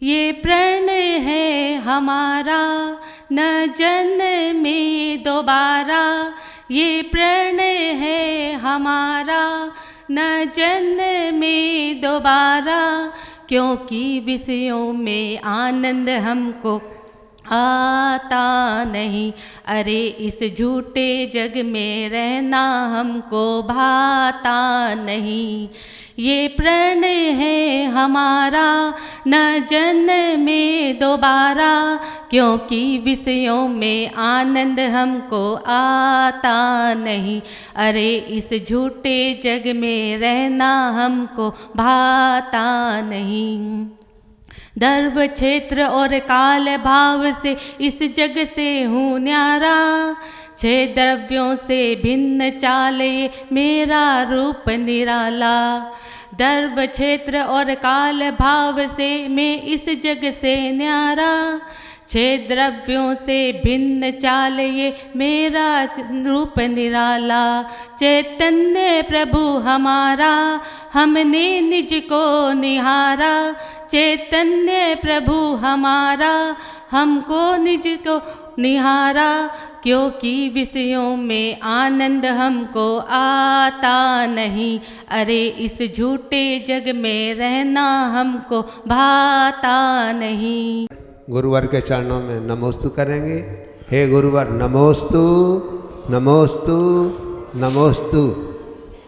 ये प्रण है हमारा न जन्मे दोबारा, ये प्रण है हमारा न जन्मे दोबारा, क्योंकि विषयों में आनंद हमको आता नहीं। अरे इस झूठे जग में रहना हमको भाता नहीं। ये प्रण है हमारा न जन्मे दोबारा, क्योंकि विषयों में आनंद हमको आता नहीं। अरे इस झूठे जग में रहना हमको भाता नहीं। धर्म क्षेत्र और काल भाव से इस जग से हूँ न्यारा, छह द्रव्यों से भिन्न चाल ये मेरा रूप निराला। धर्म क्षेत्र और काल भाव से मैं इस जग से न्यारा, छह द्रव्यों से भिन्न चाल ये मेरा रूप निराला। चैतन्य प्रभु हमारा हमने निज को निहारा, चैतन्य प्रभु हमारा हमको निज को निहारा, क्योंकि विषयों में आनंद हमको आता नहीं। अरे इस झूठे जग में रहना हमको भाता नहीं। गुरुवर के चरणों में नमोस्तु करेंगे। हे गुरुवर नमोस्तु नमोस्तु नमोस्तु।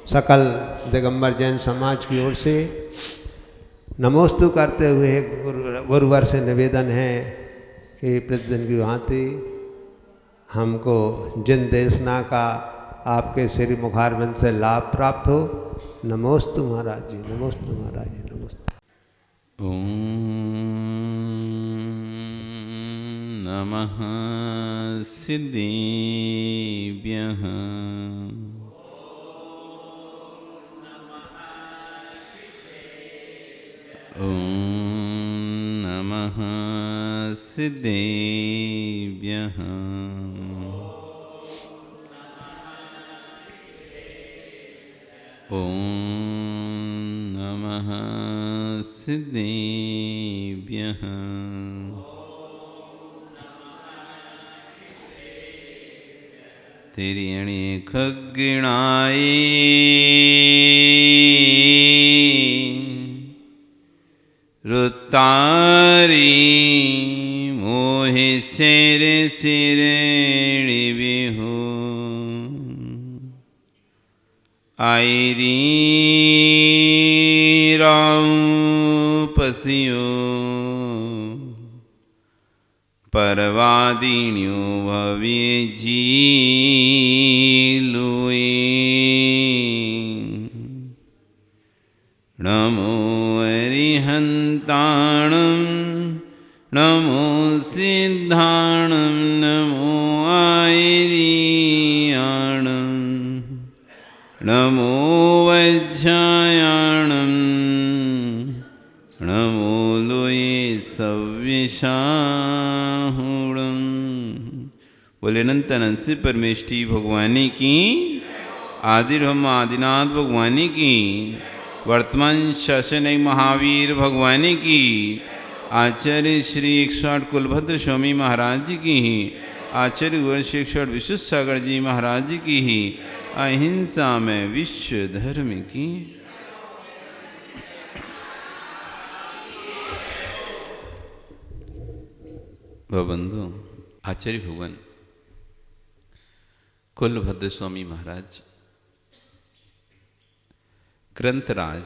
सकल दिगंबर जैन समाज की ओर से नमोस्तु करते हुए गुरुवर से निवेदन है कि प्रतिदिन की भांति हमको जिन देशना का आपके श्री मुखारविंद से लाभ प्राप्त हो। नमोस्तु महाराज जी, नमोस्तु महाराज जी, नमोस्तु। ओम नमः सिद्धेभ्यः। ओम नमः सिद्धेभ्यः। ओम नमः सिद्धेभ्यः। तेरी अणी खगिणाई रुतारी मोहे सिरे सिरेणी बिहू आईरी राम पसियो परवादिन्यो भव्य जीलुए। नमो अरिहंताणं नमो सिद्धाणं नमो आयरियाणं नमो वज्रायाणं नमो लोये सव्यसाहुणं। बोले अनंत अनंत से परमेष्ठी भगवानी की, आदि ब्रह्म आदिनाथ भगवानी की, वर्तमान शासन महावीर भगवानी की, आचार्य श्री 108 कुलभद्र स्वामी महाराज जी की, आचार्य वर्ष 108 विशुद्ध सागर जी महाराज जी की, अहिंसा में विश्व धर्म की। बंधु आचार्य भगवान कुलभद्र स्वामी महाराज ग्रंथराज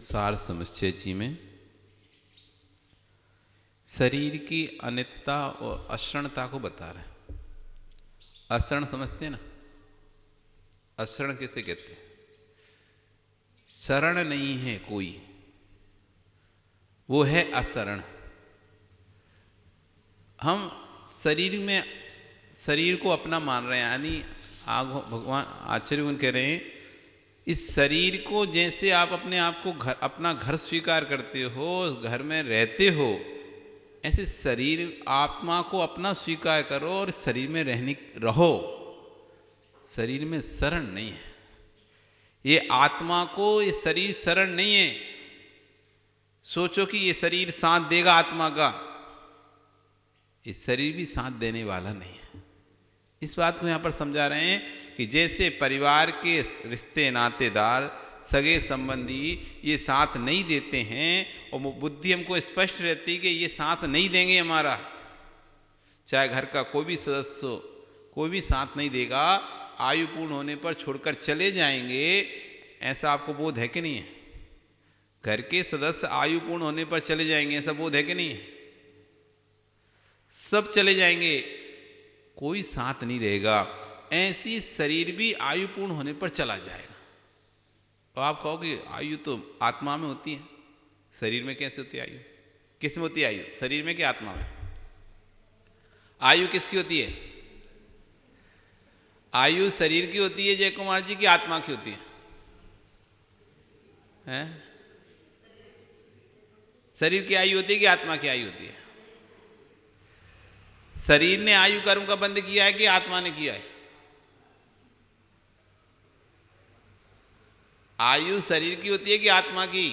सार समुच्चय जी में शरीर की अनित्यता और अशरणता को बता रहे हैं। अशरण समझते हैं ना? अशरण किसे कहते हैं? शरण नहीं है कोई, वो है अशरण। हम शरीर को अपना मान रहे हैं, यानी भगवान आचार्य उन कह रहे हैं इस शरीर को जैसे आप अपने आप को अपना घर स्वीकार करते हो, घर में रहते हो, ऐसे शरीर आत्मा को अपना स्वीकार करो और शरीर में रहो। शरीर में शरण नहीं है, ये आत्मा को ये शरीर शरण नहीं है। सोचो कि ये शरीर साथ देगा आत्मा का, ये शरीर भी साथ देने वाला नहीं है। इस बात को यहाँ पर समझा रहे हैं कि जैसे परिवार के रिश्ते नातेदार सगे संबंधी ये साथ नहीं देते हैं और बुद्धि हमको स्पष्ट रहती है कि ये साथ नहीं देंगे हमारा, चाहे घर का कोई भी सदस्य हो, कोई भी साथ नहीं देगा, आयु पूर्ण होने पर छोड़कर चले जाएंगे, ऐसा आपको बोध है कि नहीं है? घर के सदस्य आयु पूर्ण होने पर चले जाएंगे, ऐसा बोध है कि नहीं है? सब चले जाएंगे, कोई साथ नहीं रहेगा। ऐसी शरीर भी आयु पूर्ण होने पर चला जाएगा। तो आप कहोगे आयु तो आत्मा में होती है, शरीर में कैसे होती है आयु? किस में होती है आयु, शरीर में कि आत्मा में? आयु किसकी होती है? आयु शरीर की होती है जय कुमार जी, की आत्मा की होती है? हैं? शरीर की आयु होती है कि आत्मा की आयु होती है? शरीर ने आयु कर्म का बंद किया है कि आत्मा ने किया है? आयु शरीर की होती है कि आत्मा की?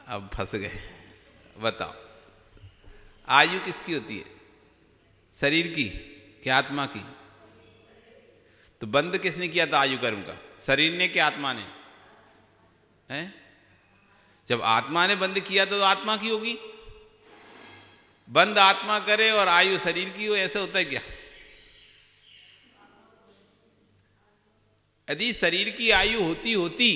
अब फंस गए, बताओ आयु किसकी होती है, शरीर की कि आत्मा की? तो बंद किसने किया था आयु कर्म का, शरीर ने कि आत्मा ने? हैं? जब आत्मा ने बंद किया तो आत्मा की होगी। बंद आत्मा करे और आयु शरीर की हो, ऐसा होता है क्या? यदि शरीर की आयु होती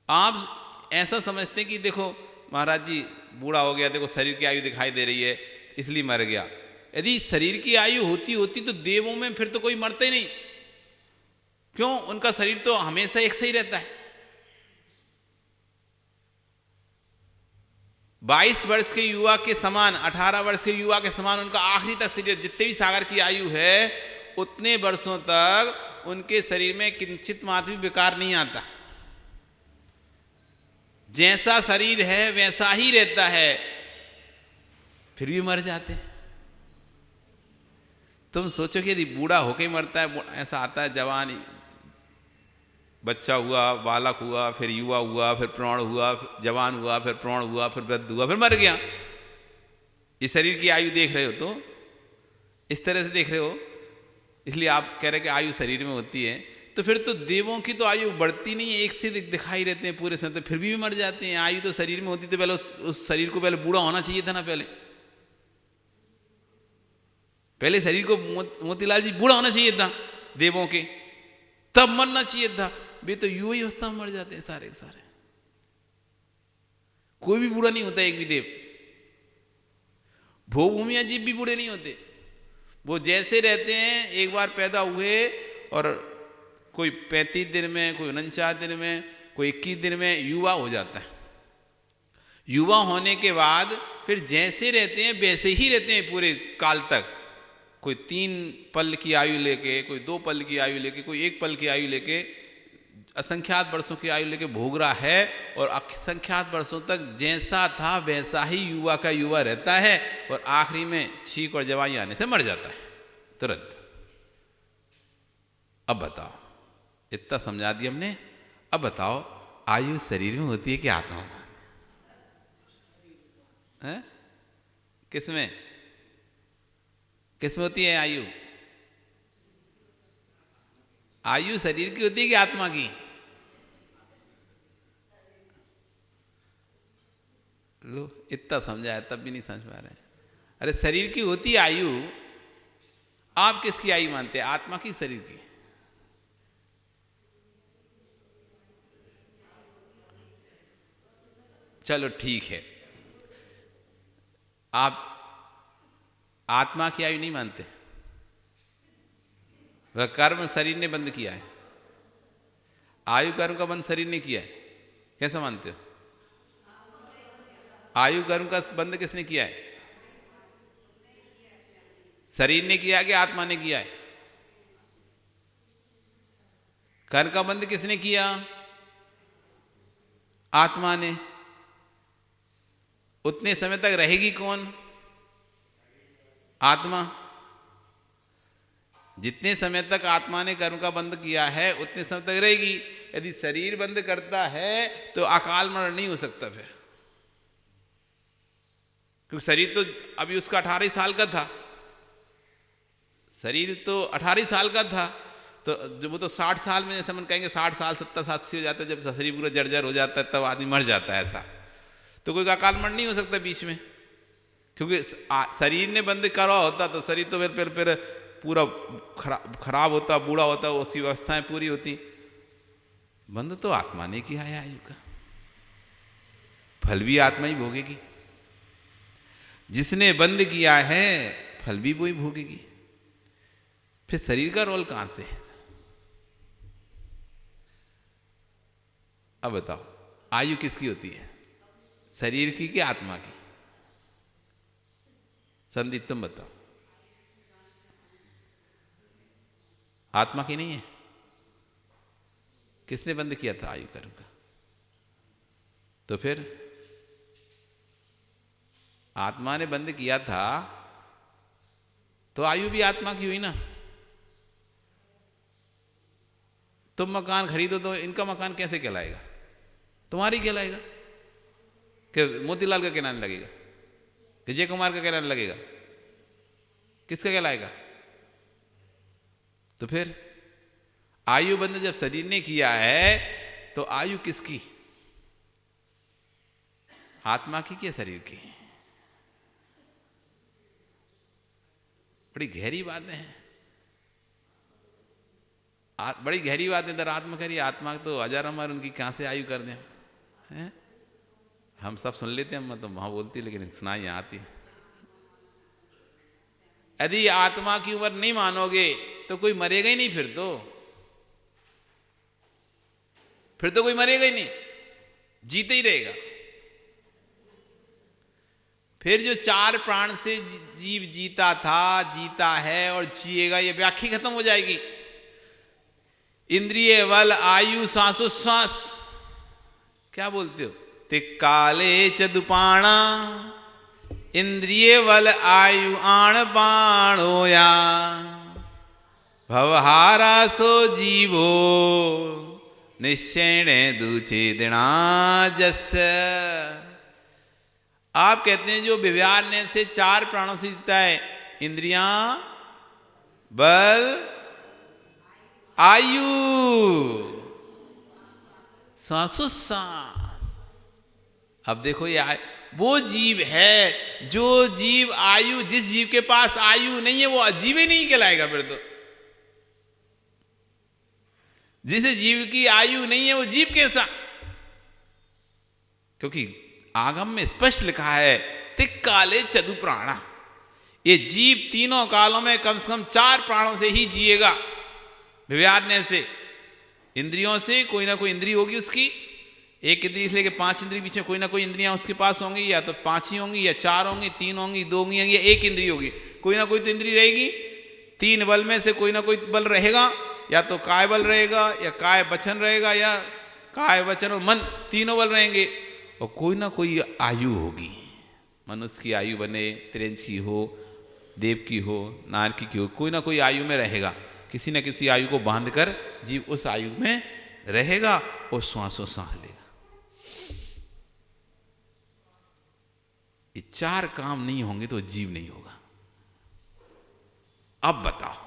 आप ऐसा समझते कि देखो महाराज जी बूढ़ा हो गया, देखो शरीर की आयु दिखाई दे रही है इसलिए मर गया। यदि शरीर की आयु होती तो देवों में फिर तो कोई मरते नहीं, क्यों? उनका शरीर तो हमेशा एक सही रहता है। 22 वर्ष के युवा के समान, 18 वर्ष के युवा के समान उनका आखिरी तक शरीर, जितने भी सागर की आयु है उतने वर्षों तक उनके शरीर में किंचित मात्र भी विकार नहीं आता। जैसा शरीर है वैसा ही रहता है, फिर भी मर जाते हैं। तुम सोचो कि यदि बूढ़ा होके मरता है, ऐसा आता है जवान, बच्चा हुआ, बालक हुआ, फिर युवा हुआ, फिर प्रौढ़ हुआ, जवान हुआ, फिर प्रौढ़ हुआ, फिर वृद्ध हुआ, फिर मर गया। इस शरीर की आयु देख रहे हो तो इस तरह से देख रहे हो, इसलिए आप कह रहे कि आयु शरीर में होती है। तो फिर तो देवों की तो आयु बढ़ती नहीं है, एक से दिखाई रहते हैं पूरे समय, तो फिर भी मर जाते हैं। आयु तो शरीर में होती तो पहले उस शरीर को पहले बूढ़ा होना चाहिए था ना, पहले शरीर को मोतीलाल जी बूढ़ा होना चाहिए था देवों के, तब मरना चाहिए था। वे तो युवा अवस्था में मर जाते हैं सारे के सारे, कोई भी बूढ़ा नहीं होता, एक भी देव। भोभूमिया जीव भी बूढ़े नहीं होते, वो जैसे रहते हैं। एक बार पैदा हुए और कोई 35 दिन में, कोई 49 दिन में, कोई 21 दिन में युवा हो जाता है। युवा होने के बाद फिर जैसे रहते हैं वैसे ही रहते हैं पूरे काल तक। कोई 3 पल की आयु लेके, कोई 2 पल की आयु लेके, कोई 1 पल की आयु लेके, असंख्यात वर्षों की आयु लेके भोग रहा है, और असंख्यात वर्षों तक जैसा था वैसा ही युवा का युवा रहता है, और आखिरी में छींक और जवानी आने से मर जाता है तुरंत। अब बताओ, इतना समझा दिया हमने, अब बताओ आयु शरीर में होती है कि आत्मा में? किसमें किसमें होती है आयु? आयु शरीर की होती है कि आत्मा की? लो, इतना समझाया तब भी नहीं समझ पा रहे। अरे शरीर की होती है आयु, आप किसकी आयु मानते हैं, आत्मा की शरीर की? चलो ठीक है, आप आत्मा की आयु नहीं मानते, वह कर्म शरीर ने बंद किया है, आयु कर्म का बंद शरीर ने किया है, कैसा मानते हो? आयु कर्म का बंद किसने किया है? शरीर ने किया कि आत्मा ने किया है? कर्म का बंद किसने किया? आत्मा ने। उतने समय तक रहेगी कौन? आत्मा। जितने समय तक आत्मा ने कर्म का बंद किया है उतने समय तक रहेगी। यदि शरीर बंद करता है तो अकाल मरण नहीं हो सकता फिर, क्योंकि शरीर तो अभी उसका 18 साल का था, शरीर तो 18 साल का था, तो जब वो तो 60 साल में, जैसे हम कहेंगे 60 साल 70 80 हो जाता है, जब शरीर पूरा जर्जर हो जाता है तब आदमी मर जाता है, ऐसा तो कोई अकाल मरण नहीं हो सकता बीच में, क्योंकि शरीर ने बंद करा होता तो शरीर तो फिर पूरा खराब होता, बूढ़ा होता, उसकी व्यवस्थाएं पूरी होती। बंद तो आत्मा ने किया है आयु का, फल भी आत्मा ही भोगेगी, जिसने बंद किया है फल भी वो ही भोगेगी। फिर शरीर का रोल कहां से है? अब बताओ, आयु किसकी होती है, शरीर की कि आत्मा की? संदीप तुम बताओ। आत्मा की नहीं है? किसने बंद किया था आयु कर्म का? तो फिर आत्मा ने बंद किया था तो आयु भी आत्मा की हुई ना। तुम मकान खरीदो तो इनका मकान कैसे कहलाएगा? तुम्हारी कहलाएगा कि मोतीलाल का कहलाने लगेगा, विजय कुमार का कहलाने लगेगा, किसका कहलाएगा? तो फिर आयु बंद जब शरीर ने किया है तो आयु किसकी, आत्मा की कि शरीर की? बड़ी गहरी बातें हैं, बड़ी गहरी बातें। इधर आत्मा करी, आत्मा तो हजार हमारे उनकी कहां से आयु कर दें हैं? हम सब सुन लेते हैं, मैं तो वहां बोलती लेकिन सुनाई यहाँ आती है। यदि आत्मा की उम्र नहीं मानोगे तो कोई मरेगा ही नहीं, फिर तो कोई मरेगा ही नहीं, जीते ही रहेगा। फिर जो 4 प्राण से जीव जीता था, जीता है और जिएगा, ये व्याख्या खत्म हो जाएगी। इंद्रिय बल आयु सांसोश्वास, क्या बोलते हो? तिक्काले चदुपाणा इंद्रिय बल आयु आण बाणोया भवहारा सो जीवो निश्चय दूचे दिना जस्य। आप कहते हैं जो व्यवहार से 4 प्राणों से जीता है, इंद्रियां, बल, आयु, सांसोश्वास। अब देखो ये वो जीव है, जो जीव आयु, जिस जीव के पास आयु नहीं है वो अजीव ही नहीं कहलाएगा। फिर तो जिस जीव की आयु नहीं है वो जीव कैसा? क्योंकि आगम में स्पष्ट लिखा है तिक्काले चतु प्राणा, ये जीव तीनों कालों में कम से कम 4 प्राणों से ही जिएगा। विव्यारने से, इंद्रियों से कोई ना कोई इंद्री होगी उसकी, 1 इंद्री से लेकर 5 इंद्री बीच में कोई ना कोई इंद्रियां उसके पास होंगी, या तो 5 ही होंगी, या 4 होंगी, 3 होंगी, 2 होंगी, या 1 इंद्री होगी। कोई ना कोई तो इंद्री रहेगी। 3 बल में से कोई ना कोई बल रहेगा, या तो काय बल रहेगा, या काय वचन रहेगा, या काय वचन और मन, तीनों बल रहेंगे। और कोई ना कोई आयु होगी, मनुष्य की आयु बने, त्रिंज की हो, देव की हो, नारकी की हो, कोई ना कोई आयु में रहेगा। किसी न किसी आयु को बांधकर जीव उस आयु में रहेगा और श्वासों सांस लेगा। ये 4 काम नहीं होंगे तो जीव नहीं होगा। अब बताओ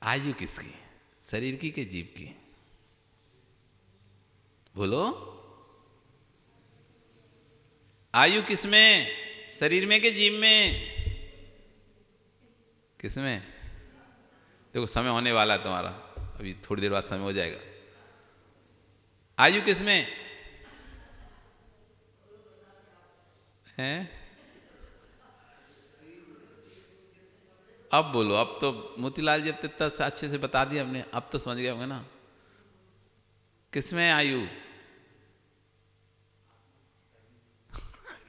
आयु किसकी, शरीर की कि जीव की? बोलो, आयु किसमें, शरीर में कि जीव में? किसमें? देखो समय होने वाला है तुम्हारा, अभी थोड़ी देर बाद समय हो जाएगा। आयु किसमें है? अब बोलो, अब तो मोतीलाल जी अब तो इतना अच्छे से बता दिया हमने, अब तो समझ गए होंगे ना किसमें आयु।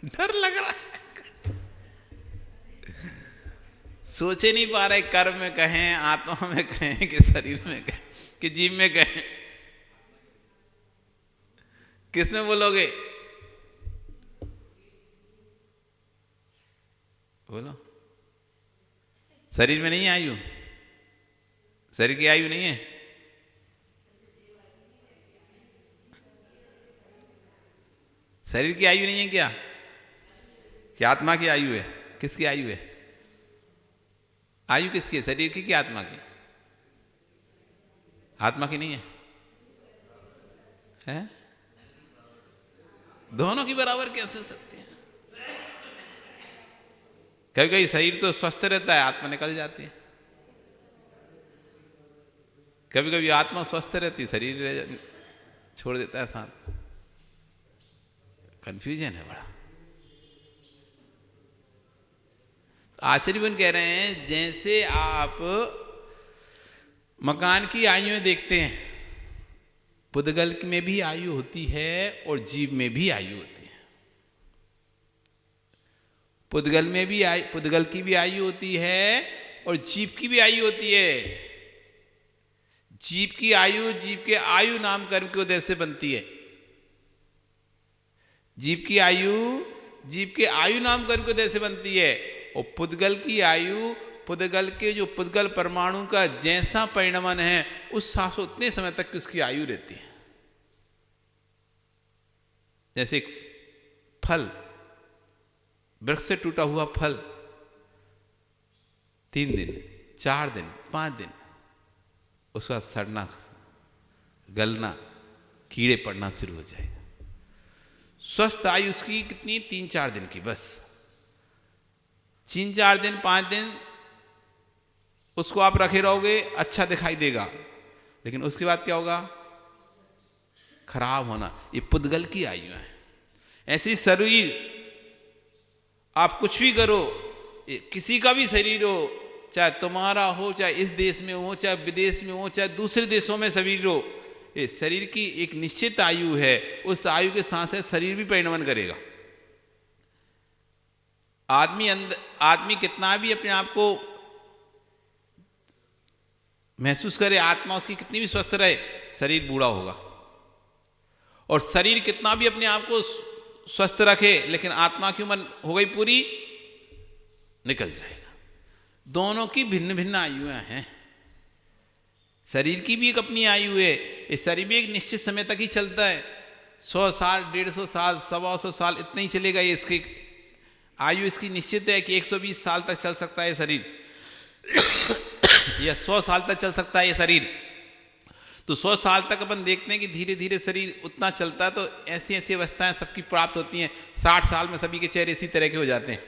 डर लग रहा है, सोचे नहीं पा रहे, कर्म में कहें, आत्मा में कहें, कि शरीर में कहें, कि जीव में कहें, किस में बोलोगे? बोलो, शरीर में नहीं है आयु, शरीर की आयु नहीं है, शरीर की आयु नहीं है क्या? क्या आत्मा की आयु है? किसकी आयु है? आयु किसकी है? शरीर की कि आत्मा की? आत्मा की नहीं है, है? दोनों की बराबर कैसे हो सकती है? कभी कभी शरीर तो स्वस्थ रहता है, आत्मा निकल जाती है। कभी कभी आत्मा स्वस्थ रहती है, शरीर छोड़ देता है साथ। कंफ्यूजन है बड़ा। आचार्यवन कह रहे हैं जैसे आप मकान की आयुएं देखते हैं, पुद्गल में भी आयु होती है और जीव में भी आयु होती है। पुद्गल में भी पुद्गल की भी आयु होती है और जीव की भी आयु होती है। जीव की आयु जीव के आयु नाम कर्म के उदय से बनती है। जीव की आयु जीव के आयु नाम कर्म के उदय से बनती है। और पुद्गल की आयु पुद्गल के जो पुद्गल परमाणु का जैसा परिणमन है उस हिसाब से उतने समय तक की उसकी आयु रहती है। जैसे एक फल, वृक्ष से टूटा हुआ फल 3 दिन, 4 दिन, 5 दिन, उसका सड़ना, गलना, कीड़े पड़ना शुरू हो जाएगा। स्वस्थ आयु उसकी कितनी? 3-4 दिन की, बस 3-4 दिन, 5 दिन उसको आप रखे रहोगे, अच्छा दिखाई देगा, लेकिन उसके बाद क्या होगा? खराब होना। ये पुद्गल की आयु है। ऐसी शरीर आप कुछ भी करो, किसी का भी शरीर हो, चाहे तुम्हारा हो, चाहे इस देश में हो, चाहे विदेश में हो, चाहे दूसरे देशों में शरीर हो, ये शरीर की एक निश्चित आयु है। उस आयु के साथ साथ शरीर भी परिणमन करेगा। आदमी कितना भी अपने आप को महसूस करे, आत्मा उसकी कितनी भी स्वस्थ रहे, शरीर बूढ़ा होगा। और शरीर कितना भी अपने आप को स्वस्थ रखे, लेकिन आत्मा की उम्र हो गई पूरी, निकल जाएगा। दोनों की भिन्न भिन्न आयुएं हैं। शरीर की भी एक अपनी आयु है। इस शरीर भी एक निश्चित समय तक ही चलता है। 100 साल, 150 साल, 125 साल इतना ही चलेगा। ये इसकी आयु इसकी निश्चित है कि 120 साल तक चल सकता है शरीर या 100 साल तक चल सकता है ये शरीर। तो 100 साल तक अपन देखते हैं कि धीरे धीरे शरीर उतना चलता है। तो ऐसी ऐसी अवस्थाएं सबकी प्राप्त होती हैं। 60 साल में सभी के चेहरे इसी तरह के हो जाते हैं।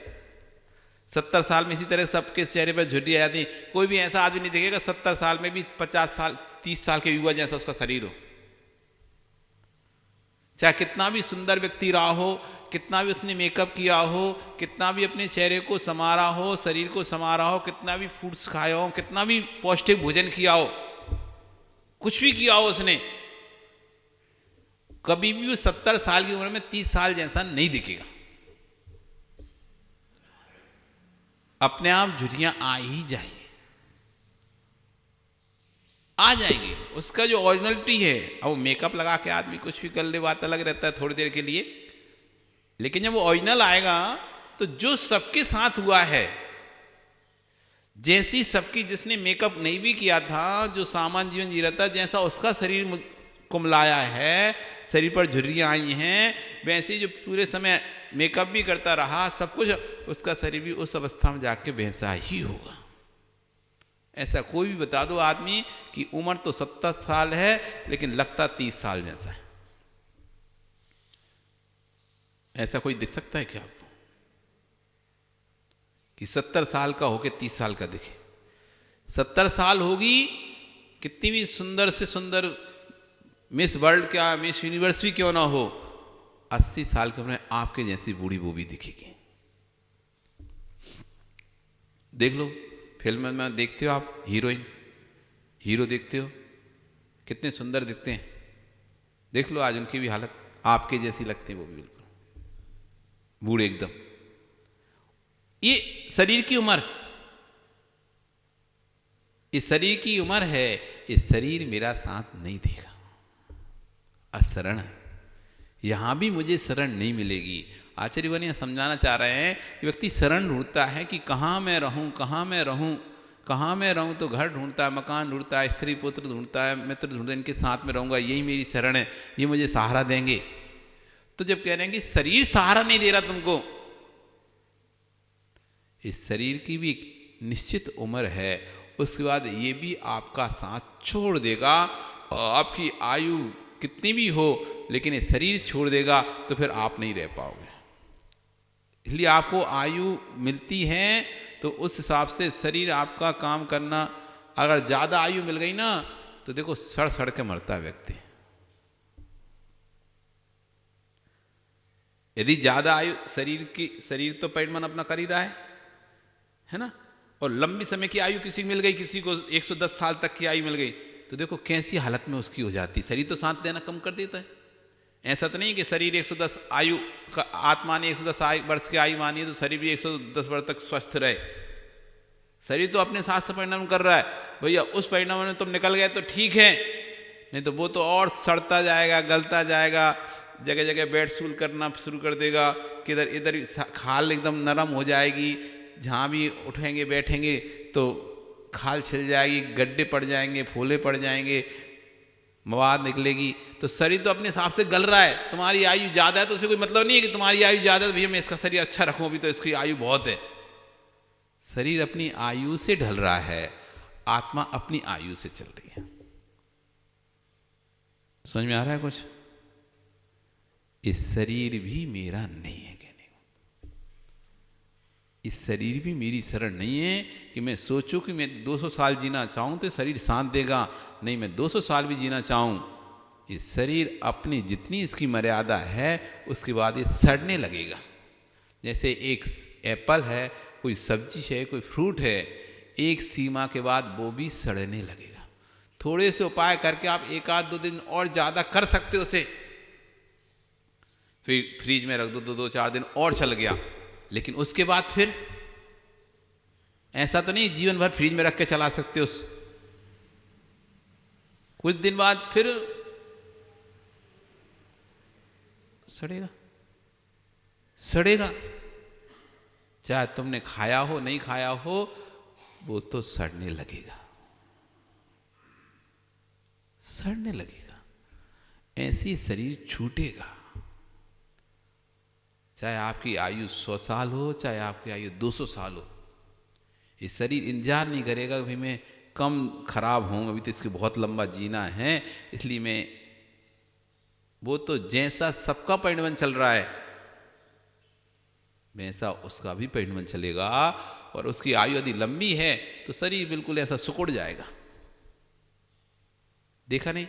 70 साल में इसी तरह सबके चेहरे पर झुर्री आ जाती है। कोई भी ऐसा आदमी नहीं देखेगा 70 साल में भी 50 साल 30 साल के युवा जैसा उसका शरीर हो। चाहे कितना भी सुंदर व्यक्ति रहा हो, कितना भी उसने मेकअप किया हो, कितना भी अपने चेहरे को संवारा हो, शरीर को संवारा हो, कितना भी फ्रूट्स खाया हो, कितना भी पौष्टिक भोजन किया हो, कुछ भी किया हो उसने, कभी भी वो 70 साल की उम्र में 30 साल जैसा नहीं दिखेगा। अपने आप झुर्रियां आ ही जाएंगी, आ जाएंगे। उसका जो ओरिजिनलिटी है, अब वो मेकअप लगा के आदमी कुछ भी कर ले, बात अलग रहता है थोड़ी देर के लिए, लेकिन जब वो ओरिजिनल आएगा तो जो सबके साथ हुआ है, जैसी सबकी, जिसने मेकअप नहीं भी किया था, जो सामान्य जीवन जी रहा था, जैसा उसका शरीर कुमलाया है, शरीर पर झुर्रियां आई हैं, वैसे जो पूरे समय मेकअप भी करता रहा, सब कुछ, उसका शरीर भी उस अवस्था में जाके वैसा ही होगा। ऐसा कोई भी बता दो आदमी कि उम्र तो 70 साल है लेकिन लगता 30 साल जैसा है, ऐसा कोई दिख सकता है क्या आपको कि 70 साल का होके 30 साल का दिखे? 70 साल होगी, कितनी भी सुंदर से सुंदर मिस वर्ल्ड क्या, मिस यूनिवर्स भी क्यों ना हो, 80 साल की उम्र आपके जैसी बूढ़ी वो भी दिखेगी। देख लो फिल्म में देखते हो आप, हीरोइन हीरो देखते हो कितने सुंदर दिखते हैं, देख लो आज उनकी भी हालत आपके जैसी लगती है, वो भी बिल्कुल बूढ़े एकदम। ये शरीर की उम्र, इस शरीर की उम्र है, इस शरीर मेरा साथ नहीं देगा, अशरण है, यहां भी मुझे शरण नहीं मिलेगी। आचार्य वन समझाना चाह रहे हैं कि व्यक्ति शरण ढूंढता है कि कहाँ मैं रहूं, कहाँ मैं रहूं, कहाँ मैं रहूं, तो घर ढूंढता है, मकान ढूंढता है, स्त्री पुत्र ढूंढता है, मित्र ढूंढता है, इनके साथ में रहूंगा, यही मेरी शरण है, ये मुझे सहारा देंगे। तो जब कह रहे हैं कि शरीर सहारा नहीं दे रहा तुमको, इस शरीर की भी एक निश्चित उम्र है, उसके बाद ये भी आपका साथ छोड़ देगा। आपकी आयु कितनी भी हो, लेकिन ये शरीर छोड़ देगा तो फिर आप नहीं रह पाओगे। इसलिए आपको आयु मिलती है तो उस हिसाब से शरीर आपका काम करना, अगर ज़्यादा आयु मिल गई ना तो देखो सड़ सड़ के मरता है व्यक्ति। यदि ज़्यादा आयु शरीर तो पेट मन अपना कर ही रहा है ना, और लंबी समय की आयु किसी मिल गई, किसी को 110 साल तक की आयु मिल गई, तो देखो कैसी हालत में उसकी हो जाती। शरीर तो साथ देना कम कर देता है। ऐसा तो नहीं कि शरीर 110 आयु का, आत्मा ने 110 वर्ष की आयु मानी है तो शरीर भी 110 वर्ष तक स्वस्थ रहे। शरीर तो अपने साथ से परिणाम कर रहा है। भैया उस परिणाम में तुम निकल गए तो ठीक है, नहीं तो वो तो और सड़ता जाएगा, गलता जाएगा, जगह जगह बेड सूल करना शुरू कर देगा, किधर इधर खाल एकदम नरम हो जाएगी, जहाँ भी उठेंगे बैठेंगे तो खाल छिल जाएगी, गड्ढे पड़ जाएंगे, फूले पड़ जाएंगे, मवाद निकलेगी। तो शरीर तो अपने हिसाब से गल रहा है। तुम्हारी आयु ज़्यादा है तो उससे कोई मतलब नहीं है कि तुम्हारी आयु ज़्यादा है तो भैया मैं इसका शरीर अच्छा रखूँ, अभी तो इसकी आयु बहुत है। शरीर अपनी आयु से ढल रहा है, आत्मा अपनी आयु से चल रही है। समझ में आ रहा है कुछ? इस शरीर भी मेरा नहीं है कहने को, इस शरीर भी मेरी शरण नहीं है कि मैं सोचूं कि मैं 200 साल जीना चाहूं तो शरीर साथ देगा। नहीं, मैं 200 साल भी जीना चाहूं, इस शरीर अपनी जितनी इसकी मर्यादा है उसके बाद ये सड़ने लगेगा। जैसे एक एप्पल है, कोई सब्जी है, कोई फ्रूट है, एक सीमा के बाद वो भी सड़ने लगेगा। थोड़े से उपाय करके आप 1-2 दिन और ज़्यादा कर सकते हो उसे, फिर फ्रीज में रख दो तो 2-4 दिन और चल गया, लेकिन उसके बाद फिर ऐसा तो नहीं जीवन भर फ्रीज में रख के चला सकते हो। कुछ दिन बाद फिर सड़ेगा, चाहे तुमने खाया हो नहीं खाया हो, वो तो सड़ने लगेगा। ऐसे शरीर छूटेगा। चाहे आपकी आयु 100 साल हो, चाहे आपकी आयु 200 साल हो, ये शरीर इंतजार नहीं करेगा कि मैं कम खराब हूँ, अभी तो इसकी बहुत लंबा जीना है, इसलिए मैं, वो तो जैसा सबका परिणमन चल रहा है वैसा उसका भी परिणमन चलेगा। और उसकी आयु यदि लंबी है तो शरीर बिल्कुल ऐसा सिकुड़ जाएगा। देखा नहीं,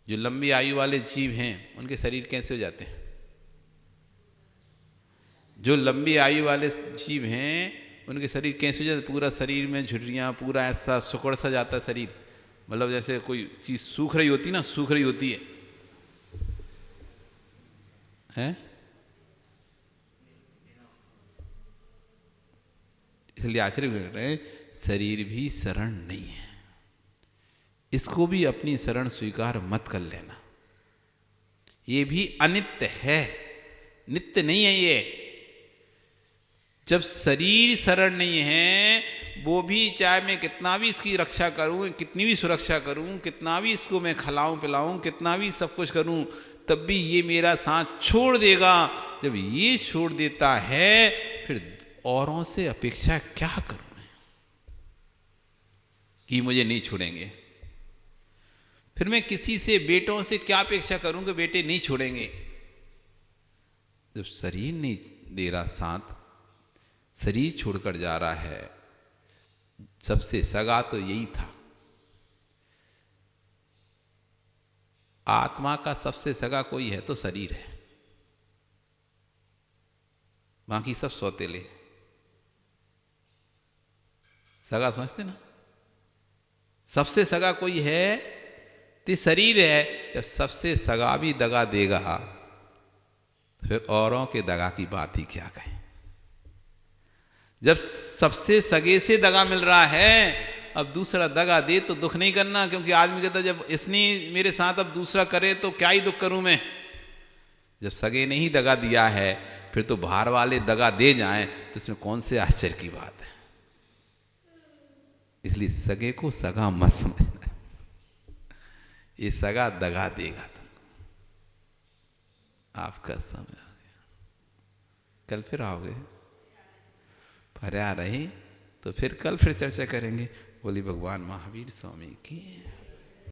जो लंबी आयु वाले जीव हैं उनके शरीर कैसे हो जाते हैं? जो लंबी आयु वाले जीव हैं उनके शरीर कैसे हो जाते? पूरा शरीर में झुर्रियाँ, पूरा ऐसा सिकुड़ सा जाता है शरीर, मतलब जैसे कोई चीज़ सूख रही होती ना, सूख रही होती है? इसलिए आश्चर्य कर रहे हैं, शरीर भी शरण नहीं है, इसको भी अपनी शरण स्वीकार मत कर लेना। ये भी अनित्य है, नित्य नहीं है ये। जब शरीर शरण नहीं है, वो भी चाहे मैं कितना भी इसकी रक्षा करूं, कितनी भी सुरक्षा करूं, कितना भी इसको मैं खिलाऊं पिलाऊं, कितना भी सब कुछ करूं, तब भी ये मेरा साथ छोड़ देगा। जब ये छोड़ देता है फिर औरों से अपेक्षा क्या करूं मैं कि मुझे नहीं छोड़ेंगे? फिर मैं किसी से, बेटों से क्या अपेक्षा करूं कि बेटे नहीं छोड़ेंगे? जब शरीर नहीं दे रहा साथ, शरीर छोड़कर जा रहा है। सबसे सगा तो यही था, आत्मा का सबसे सगा कोई है तो शरीर है, बाकी सब सौतेले। सगा समझते ना? सबसे सगा कोई है तो शरीर है। जब सबसे सगा भी दगा देगा फिर औरों के दगा की बात ही क्या कहें। जब सबसे सगे से दगा मिल रहा है, अब दूसरा दगा दे तो दुख नहीं करना, क्योंकि आदमी कहता जब इसने मेरे साथ अब दूसरा करे तो क्या ही दुख करूं मैं। जब सगे ने ही दगा दिया है फिर तो बाहर वाले दगा दे जाएं तो इसमें कौन से आश्चर्य की बात है। इसलिए सगे को सगा मत समझना, ये सगा दगा देगा तुमको। आपका समय आ गया। कल फिर आओगे? पहले आ रहे तो फिर कल फिर चर्चा करेंगे। बोली भगवान महावीर स्वामी की।